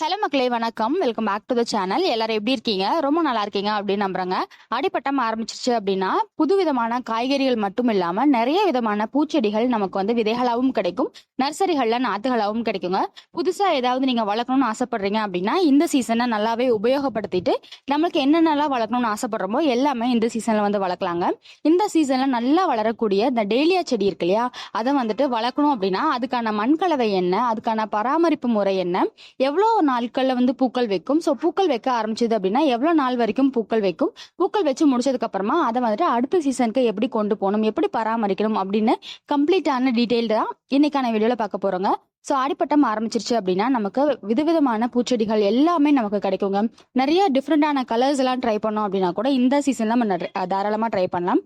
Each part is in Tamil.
ஹலோ மக்களே, வணக்கம். Welcome back to the channel. எல்லாரும் எப்படி இருக்கீங்க? ரொம்ப நல்லா இருக்கீங்க அப்படின்னு நம்புறேங்க. ஆடிப்பட்டம் ஆரம்பிச்சிருச்சு அப்படின்னா புதுவிதமான காய்கறிகள் மட்டும் இல்லாம நிறைய விதமான பூச்செடிகள் நமக்கு வந்து விதைகளாகவும் கிடைக்கும், நர்சரிகள்ல நாத்துகளாகவும் கிடைக்குங்க. புதுசா ஏதாவது நீங்க வளர்க்கணும்னு ஆசைப்படுறீங்க அப்படின்னா இந்த சீசனை நல்லாவே உபயோகப்படுத்திட்டு நம்மளுக்கு என்னென்னலாம் வளர்க்கணும்னு ஆசைப்படுறோமோ எல்லாமே இந்த சீசன்ல வந்து வளர்க்கலாங்க. இந்த சீசன்ல நல்லா வளரக்கூடிய இந்த டேலியா செடி இருக்கு இல்லையா, அதை வந்துட்டு வளர்க்கணும் அப்படின்னா அதுக்கான மண்கலவை என்ன, அதுக்கான பராமரிப்பு முறை என்ன, எவ்வளோ நாட்கள்ல வந்து பூக்கள் வைக்கும், ஸோ பூக்கள் வைக்க ஆரம்பிச்சது அப்படின்னா எவ்வளவு நாள் வரைக்கும் பூக்கள் வைக்கும், பூக்கள் வச்சு முடிச்சதுக்கு அப்புறமா அதை வந்துட்டு அடுத்த சீசனுக்கு எப்படி கொண்டு போகணும், எப்படி பராமரிக்கணும் அப்படின்னு கம்ப்ளீட்டான டீடைல் தான் இன்னைக்கான வீடியோல பார்க்க போறோங்க. ஸோ ஆடிப்பட்டம் ஆரம்பிச்சிருச்சு அப்படின்னா நமக்கு விதவிதமான பூச்செடிகள் எல்லாமே நமக்கு கிடைக்குங்க. நிறைய டிஃப்ரெண்டான கலர்ஸ் எல்லாம் ட்ரை பண்ணோம் அப்படின்னா கூட இந்த சீசன்ல நம்ம தாராளமா ட்ரை பண்ணலாம்.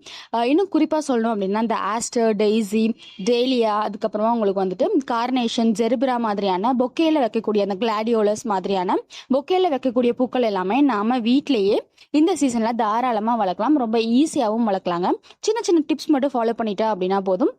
இன்னும் குறிப்பா சொல்லணும் அப்படின்னா இந்த ஆஸ்டர், டெய்ஸி, டேலியா, அதுக்கப்புறமா உங்களுக்கு வந்துட்டு கார்னேஷன், ஜெரிபிரா மாதிரியான பொக்கேல வைக்கக்கூடிய அந்த கிளாடியோலஸ் மாதிரியான பொக்கேல வைக்கக்கூடிய பூக்கள் எல்லாமே நாம வீட்டிலேயே இந்த சீசன்ல தாராளமா வளர்க்கலாம். ரொம்ப ஈஸியாகவும் வளர்க்கலாங்க. சின்ன சின்ன டிப்ஸ் மட்டும் ஃபாலோ பண்ணிட்டா அப்படின்னா போதும்,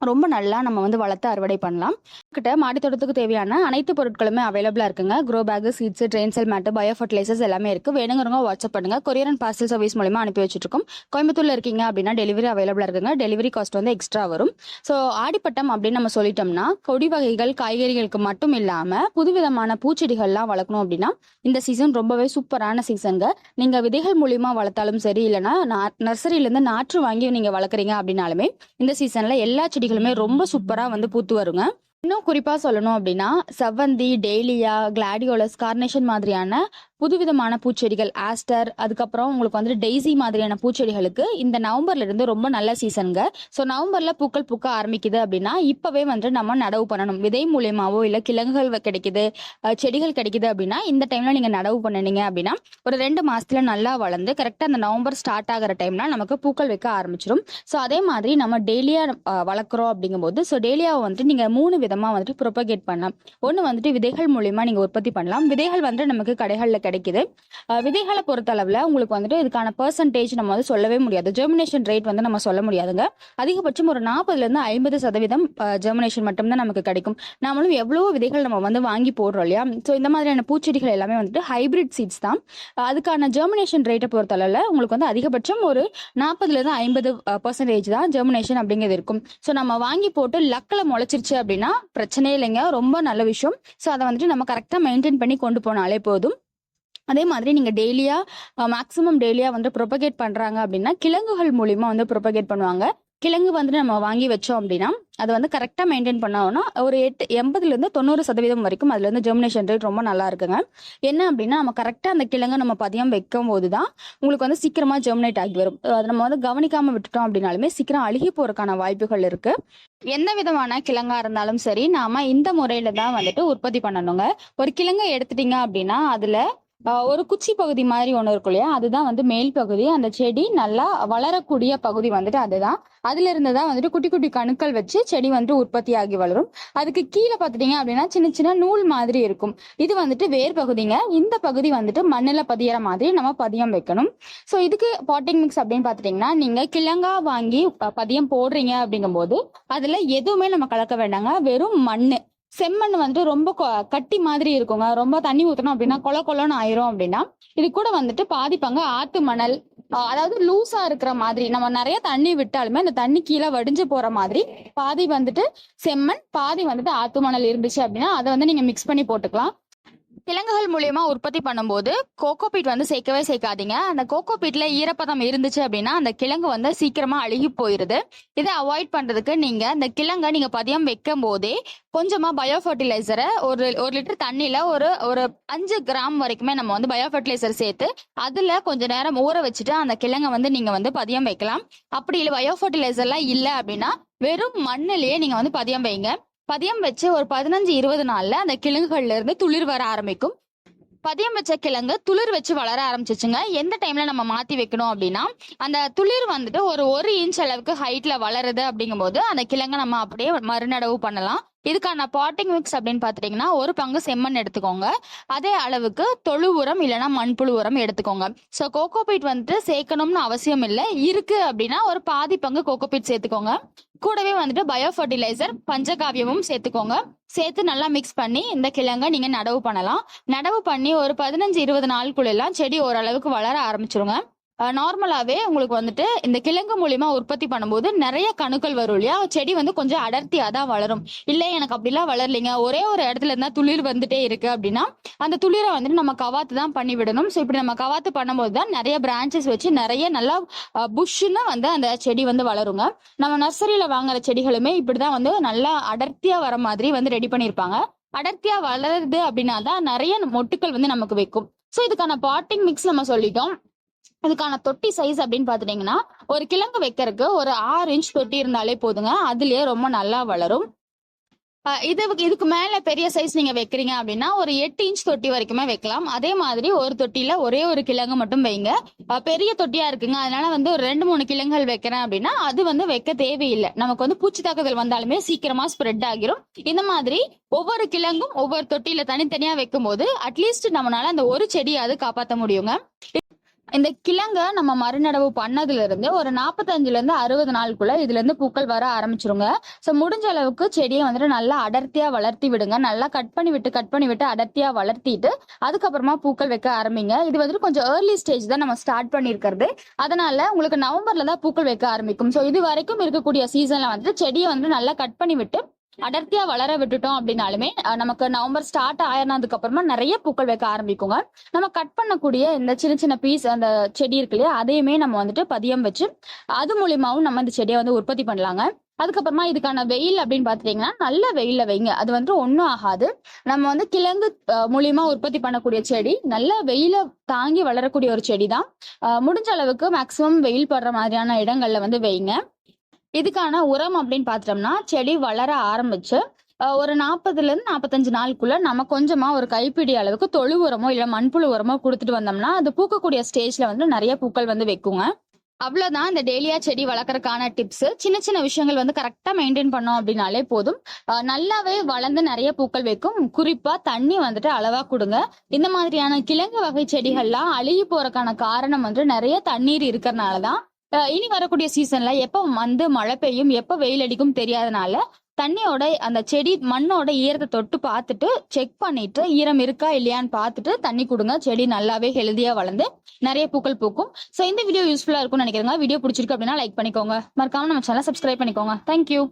ரொம்ப நல்லா நம்ம வந்து வளர்த்து அறுவடை பண்ணலாம். கிட்ட மாடி தோட்டத்துக்கு தேவையான அனைத்து பொருட்களுமே அவைலபிளா இருக்குங்க. Grow bag, seeds, drain cell mat, bio fertilisers எல்லாமே இருக்கு. வேணுங்கிறவங்க வாட்ஸ்அப் பண்ணுங்க. கொரியர் அண்ட் பார்சல் சர்வீஸ் மூலமா அனுப்பி வச்சுட்டு இருக்கோம். கோயம்புத்தூர்ல இருக்கீங்க அப்படின்னா டெலிவரி அவைலபிளா இருக்குங்க. டெலிவரி காஸ்ட் வந்து எக்ஸ்ட்ரா வரும். ஸோ ஆடிப்பட்டம் அப்படின்னு நம்ம சொல்லிட்டோம்னா கொடி வகைகள், காய்கறிகளுக்கு மட்டும் இல்லாம புதுவிதமான பூச்செடிகள்லாம் வளர்க்கணும் அப்படின்னா இந்த சீசன் ரொம்பவே சூப்பரான சீசனுங்க. நீங்க விதைகள் மூலியமா வளர்த்தாலும் சரி, இல்லைன்னா நர்சரியில இருந்து நாற்று வாங்கி நீங்க வளர்க்குறீங்க அப்படின்னாலுமே இந்த சீசன்ல எல்லா செடிகளுமே ரொம்ப சூப்பரா வந்து பூத்து வருங்க. இன்னும் குறிப்பா சொல்லணும் அப்படின்னா செவ்வந்தி, டேலியா, கிளாடியோலஸ், கார்னேஷன் மாதிரியான புதுவிதமான பூச்செடிகள், ஆஸ்டர், அதுக்கப்புறம் உங்களுக்கு வந்து டெய்ஸி மாதிரியான பூச்செடிகளுக்கு இந்த நவம்பர்ல இருந்து ரொம்ப நல்ல சீசனுங்க. ஸோ நவம்பர்ல பூக்கள் பூக்க ஆரம்பிக்குது அப்படின்னா இப்பவே வந்து நம்ம நடவு பண்ணணும். விதை மூலியமாவோ இல்ல கிழங்குகள் கிடைக்குது, செடிகள் கிடைக்குது அப்படின்னா இந்த டைம்ல நீங்க நடவு பண்ணினீங்க அப்படின்னா ஒரு 2 மாசத்துல நல்லா வளர்ந்து கரெக்டா அந்த நவம்பர் ஸ்டார்ட் ஆகிற டைம்ல நமக்கு பூக்கள் வைக்க ஆரம்பிச்சிடும். ஸோ அதே மாதிரி நம்ம டேலியா வளர்க்குறோம் அப்படிங்கும்போது ஸோ டேலியாவை வந்துட்டு நீங்க 3 விதமா வந்துட்டு ப்ரொபகேட் பண்ணலாம். ஒன்று வந்துட்டு விதைகள் மூலியமா நீங்க உற்பத்தி பண்ணலாம். விதைகள் வந்து நமக்கு கடைகள்ல கிடைக்குது. விதைகளை பொறுத்த அளவுல உங்களுக்கு வந்துட்டு இதுக்கான பெர்சன்டேஜ் நம்ம வந்து சொல்லவே முடியாது. ஜெர்மினேஷன் ரேட் வந்து நம்ம சொல்ல முடியாதுங்க. அதிகபட்சம் ஒரு 40% ஜெர்மினேஷன் மட்டும்தான் நமக்கு கிடைக்கும். நாமளும் எவ்வளவோ விதைகள் நம்ம வந்து வாங்கி போடுறோம் இல்லையா. ஸோ இந்த மாதிரியான பூச்செடிகள் எல்லாமே வந்துட்டு ஹைபிரிட் சீட்ஸ் தான். அதுக்கான ஜெர்மினேஷன் ரேட்டை பொறுத்த அளவுல உங்களுக்கு வந்து அதிகபட்சம் ஒரு 40% தான் ஜெர்மினேஷன் அப்படிங்கிறது இருக்கும். ஸோ நம்ம வாங்கி போட்டு லக்கில் முளைச்சிருச்சு அப்படின்னா பிரச்சனையே இல்லைங்க, ரொம்ப நல்ல விஷயம். ஸோ அதை வந்துட்டு நம்ம கரெக்டாக மெயின்டைன் பண்ணி கொண்டு போனாலே போதும். அதே மாதிரி நீங்க டெய்லியா மேக்ஸிமம் டெய்லியா வந்து ப்ரொபகேட் பண்றாங்க அப்படின்னா கிழங்குகள் மூலியமா வந்து ப்ரொபகேட் பண்ணுவாங்க. கிழங்கு வந்துட்டு நம்ம வாங்கி வச்சோம் அப்படின்னா அதை வந்து கரெக்டாக மெயின்டைன் பண்ணோம்னா ஒரு 80-90% வரைக்கும் அதுல இருந்து ஜெர்மினேஷன் ரேட் ரொம்ப நல்லா இருக்குங்க. என்ன அப்படின்னா நம்ம கரெக்டாக அந்த கிழங்கு நம்ம பதியம் வைக்கும் போது தான் உங்களுக்கு வந்து சீக்கிரமா ஜெர்மினேட் ஆகி வரும். அதை நம்ம வந்து கவனிக்காம விட்டுட்டோம் அப்படின்னாலுமே சீக்கிரம் அழுகி போறதுக்கான வாய்ப்புகள் இருக்கு. எந்த விதமான கிழங்கா இருந்தாலும் சரி நாம இந்த முறையில தான் வந்துட்டு உற்பத்தி பண்ணணுங்க. ஒரு கிழங்கை எடுத்துட்டீங்க அப்படின்னா அதுல ஒரு குச்சி பகுதி மாதிரி ஒன்று இருக்கும் இல்லையா, அதுதான் வந்து மேல் பகுதி. அந்த செடி நல்லா வளரக்கூடிய பகுதி வந்துட்டு அதுதான். அதுல இருந்துதான் வந்துட்டு குட்டி குட்டி கணுக்கள் வச்சு செடி வந்துட்டு உற்பத்தி ஆகி வளரும். அதுக்கு கீழே பார்த்துட்டீங்க அப்படின்னா சின்ன சின்ன நூல் மாதிரி இருக்கும். இது வந்துட்டு வேர் பகுதிங்க. இந்த பகுதி வந்துட்டு மண்ணில் பதியற மாதிரி நம்ம பதியம் வைக்கணும். ஸோ இதுக்கு பாட்டிங் மிக்ஸ் அப்படின்னு பார்த்துட்டீங்கன்னா நீங்க கிழங்கா வாங்கி பதியம் போடுறீங்க அப்படிங்கும் போது அதுல எதுவுமே நம்ம கலக்க வேண்டாங்க. வெறும் மண்ணு, செம்மண் வந்துட்டு ரொம்ப கட்டி மாதிரி இருக்குங்க. ரொம்ப தண்ணி ஊற்றணும் அப்படின்னா கொல கொலன்னு ஆயிரும். அப்படின்னா இது கூட வந்துட்டு பாதி பங்கு ஆத்து மணல், அதாவது லூஸா இருக்கிற மாதிரி, நம்ம நிறைய தண்ணி விட்டாலுமே அந்த தண்ணி கீழே வடிஞ்சு போற மாதிரி பாதி வந்துட்டு செம்மண், பாதி வந்துட்டு ஆத்து மணல் இருந்துச்சு அப்படின்னா அதை வந்து நீங்க மிக்ஸ் பண்ணி போட்டுக்கலாம். கிழங்குகள் மூலியமா உற்பத்தி பண்ணும்போது கோகோபீட் வந்து சேர்க்கவே சேர்க்காதீங்க. அந்த கோகோபீட்ல ஈரப்பதம் இருந்துச்சு அப்படின்னா அந்த கிழங்கு வந்து சீக்கிரமா அழுகி போயிருது. இதை அவாய்ட் பண்றதுக்கு நீங்க அந்த கிழங்கை நீங்க பதியம் வைக்கும் போதே கொஞ்சமா பயோ ஃபர்டிலைசரை ஒரு லிட்டர் தண்ணியில ஒரு 5 கிராம் வரைக்குமே நம்ம வந்து பயோ ஃபர்டிலைசர் சேர்த்து அதுல கொஞ்ச நேரம் ஊற வச்சுட்டு அந்த கிழங்கை வந்து நீங்க வந்து பதியம் வைக்கலாம். அப்படி இல்லை பயோ ஃபர்டிலைசர்லாம் இல்லை அப்படின்னா வெறும் மண்ணிலேயே நீங்க வந்து பதியம் வைங்க. பதியம் வச்சு ஒரு 15-20 நாள்ல அந்த கிழங்குகள்ல இருந்து துளிர் வர ஆரம்பிக்கும். பதியம் வச்ச கிழங்கு துளிர் வச்சு வளர ஆரம்பிச்சிச்சுங்க. எந்த டைம்ல நம்ம மாத்தி வைக்கணும் அப்படின்னா அந்த துளிர் வந்துட்டு ஒரு 1 இன்ச் அளவுக்கு ஹைட்ல வளருது அப்படிங்கும் போது அந்த கிழங்கை நம்ம அப்படியே மறுநடவு பண்ணலாம். இதுக்கான பாட்டிங் மிக்ஸ் அப்படின்னு பாத்துட்டீங்கன்னா 1 பங்கு செம்மண் எடுத்துக்கோங்க. அதே அளவுக்கு தொழு உரம் இல்லைன்னா மண்புழு உரம் எடுத்துக்கோங்க. ஸோ கோகோபீட் வந்துட்டு சேர்க்கணும்னு அவசியம் இல்லை. இருக்கு அப்படின்னா ஒரு பாதி பங்கு கோகோபீட் சேர்த்துக்கோங்க. கூடவே வந்துட்டு பயோ ஃபர்டிலைசர் பஞ்சகாவியமும் சேர்த்துக்கோங்க. சேர்த்து நல்லா மிக்ஸ் பண்ணி இந்த கிழங்க நீங்க நடவு பண்ணலாம். நடவு பண்ணி ஒரு 15-20 நாளுக்குள்ள எல்லாம் செடி ஓரளவுக்கு வளர ஆரம்பிச்சிருங்க. நார்மலாவே உங்களுக்கு வந்துட்டு இந்த கிழங்கு மூலியமா உற்பத்தி பண்ணும்போது நிறைய கணுக்கள் வரும் இல்லையா, செடி வந்து கொஞ்சம் அடர்த்தியா தான் வளரும். இல்லை எனக்கு அப்படிலாம் வளரலைங்க, ஒரே ஒரு இடத்துல இருந்தா துளிர் வந்துட்டே இருக்கு அப்படின்னா அந்த துளிரை வந்துட்டு நம்ம கவாத்து தான் பண்ணி விடணும். ஸோ இப்படி நம்ம கவாத்து பண்ணும்போது தான் நிறைய பிரான்ச்சஸ் வச்சு நிறைய நல்லா புஷ்ஷுன்னு வந்து அந்த செடி வந்து வளருங்க. நம்ம நர்சரியில வாங்குற செடிகளுமே இப்படிதான் வந்து நல்லா அடர்த்தியா வர மாதிரி வந்து ரெடி பண்ணியிருப்பாங்க. அடர்த்தியா வளருது அப்படின்னா தான் நிறைய மொட்டுக்கள் வந்து நமக்கு வைக்கும். ஸோ இதுக்கான பாட்டிங் மிக்ஸ் நம்ம சொல்லிட்டோம். இதுக்கான தொட்டி சைஸ் அப்படின்னு பாத்துட்டீங்கன்னா ஒரு கிழங்கு வைக்கிறதுக்கு ஒரு 6 இன்ச் தொட்டி இருந்தாலே போதுங்க. அதுலயே ரொம்ப நல்லா வளரும். இதுக்கு மேல பெரிய சைஸ் நீங்க வைக்கிறீங்க அப்படின்னா ஒரு 8 இன்ச் தொட்டி வரைக்குமே வைக்கலாம். அதே மாதிரி ஒரு தொட்டியில ஒரே ஒரு கிழங்கு மட்டும் வைங்க. பெரிய தொட்டியா இருக்குங்க, அதனால வந்து ஒரு 2-3 கிழங்குகள் வைக்கிறேன் அப்படின்னா அது வந்து வைக்க தேவையில்லை. நமக்கு வந்து பூச்சி தாக்குதல் வந்தாலுமே சீக்கிரமா ஸ்ப்ரெட் ஆகிரும். இந்த மாதிரி ஒவ்வொரு கிழங்கும் ஒவ்வொரு தொட்டியில தனித்தனியா வைக்கும் போது அட்லீஸ்ட் நம்மளால அந்த ஒரு செடியாவது காப்பாற்ற முடியுங்க. இந்த கிழங்க நம்ம மறுநடவு பண்ணதுல இருந்து ஒரு 45-60 நாளுக்குள்ள இதுல இருந்து பூக்கள் வர ஆரம்பிச்சிருங்க. ஸோ முடிஞ்ச அளவுக்கு செடியை வந்துட்டு நல்லா அடர்த்தியா வளர்த்தி விடுங்க. நல்லா கட் பண்ணி விட்டு அடர்த்தியா வளர்த்திட்டு அதுக்கப்புறமா பூக்கள் வைக்க ஆரம்பிங்க. இது வந்துட்டு கொஞ்சம் ஏர்லி ஸ்டேஜ் தான் நம்ம ஸ்டார்ட் பண்ணிருக்கிறது. அதனால உங்களுக்கு நவம்பர்ல தான் பூக்கள் வைக்க ஆரம்பிக்கும். ஸோ இது வரைக்கும் இருக்கக்கூடிய சீசன்ல வந்துட்டு செடியை வந்து நல்லா கட் பண்ணி விட்டு அடர்த்தியா வளர விட்டுட்டோம் அப்படின்னாலுமே நமக்கு நவம்பர் ஸ்டார்ட் ஆயினதுக்கு அப்புறமா நிறைய பூக்கள் வைக்க ஆரம்பிக்குங்க. நம்ம கட் பண்ணக்கூடிய இந்த சின்ன சின்ன பீஸ் அந்த செடி இருக்கு இல்லையா, அதையுமே நம்ம வந்துட்டு பதியம் வச்சு அது மூலியமாவும் நம்ம இந்த செடியை வந்து உற்பத்தி பண்ணலாங்க. அதுக்கப்புறமா இதுக்கான வெயில் அப்படின்னு பாத்துட்டீங்கன்னா நல்ல வெயில வைங்க. அது வந்துட்டு ஒன்றும் ஆகாது. நம்ம வந்து கிழங்கு மூலியமா உற்பத்தி பண்ணக்கூடிய செடி நல்ல வெயில தாங்கி வளரக்கூடிய ஒரு செடி தான். முடிஞ்ச அளவுக்கு மேக்சிமம் வெயில் படுற மாதிரியான இடங்கள்ல வந்து வைங்க. இதுக்கான உரம் அப்படின்னு பாத்துட்டோம்னா செடி வளர ஆரம்பிச்சு ஒரு 40-45 நாளுக்குள்ள நம்ம கொஞ்சமா ஒரு கைப்பிடி அளவுக்கு தொழு உரமோ இல்ல மண்புழு உரமோ கொடுத்துட்டு வந்தோம்னா அது பூக்கக்கூடிய ஸ்டேஜ்ல வந்து நிறைய பூக்கள் வந்து வைக்குங்க. அவ்வளவுதான் இந்த டேலியா செடி வளர்க்கறதுக்கான டிப்ஸ். சின்ன சின்ன விஷயங்கள் வந்து கரெக்டா மெயின்டைன் பண்ணோம் அப்படின்னாலே போதும். நல்லாவே வளர்ந்து நிறைய பூக்கள் வைக்கும். குறிப்பா தண்ணி வந்துட்டு அளவா கொடுங்க. இந்த மாதிரியான கிழங்கு வகை செடிகள்லாம் அழுகி போறதுக்கான காரணம் வந்து நிறைய தண்ணீர் இருக்கிறதுனாலதான். இனி வரக்கூடிய சீசன்ல எப்ப வந்து மழை பெய்யும் எப்ப வெயில் அடிக்கும் தெரியாதனால தண்ணியோட அந்த செடி மண்ணோட ஈரத்தை தொட்டு பார்த்துட்டு செக் பண்ணிட்டு ஈரம் இருக்கா இல்லையான்னு பார்த்துட்டு தண்ணி கொடுங்க. செடி நல்லாவே ஹெல்தியா வளர்ந்து நிறைய பூக்கள் பூக்கும். ஸோ இந்த வீடியோ யூஸ்ஃபுல்லா இருக்கும்னு நினைக்கிறேங்க. வீடியோ பிடிச்சிருக்கு அப்படின்னா லைக் பண்ணிக்கோங்க. மறக்காம நம்ம சேனலை சப்ஸ்கிரைப் பண்ணிக்கோங்க. தேங்க்யூ.